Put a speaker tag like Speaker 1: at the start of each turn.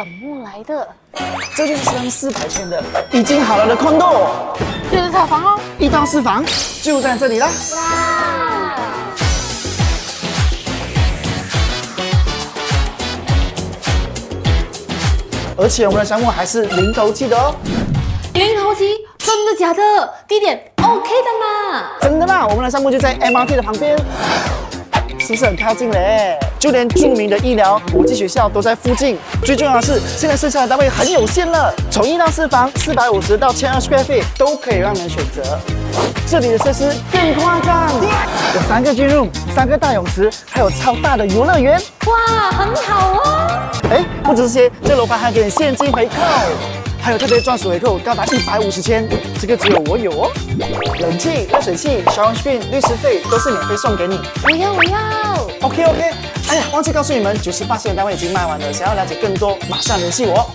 Speaker 1: 怎么来的？
Speaker 2: 这就是400圈的已经好了的condo，
Speaker 1: 就是套房哦。
Speaker 2: 1到4房就在这里啦。
Speaker 1: 哇！
Speaker 2: 而且我们的项目还是零头期的哦。
Speaker 1: 零头期，真的假的？地点 OK 的嘛？
Speaker 2: 真的啦，我们的项目就在 MRT 的旁边，是不是很靠近嘞？就连著名的医疗、国际学校都在附近。最重要的是，现在剩下的单位很有限了，从1到4房，450到1200 square feet 都可以让人选择。这里的设施更夸张，有3个 gym room、3个大泳池，还有超大的游乐园。
Speaker 1: 哇，很好哦。
Speaker 2: 哎，不止这些，这楼盘还给你现金回扣。还有特别专属回扣高达150千，这个只有我有哦。冷气、热水器、shower screen、律师费都是免费送给你。
Speaker 1: 我要。
Speaker 2: OK。哎呀，忘记告诉你们，98%的单位已经卖完了，想要了解更多，马上联系我。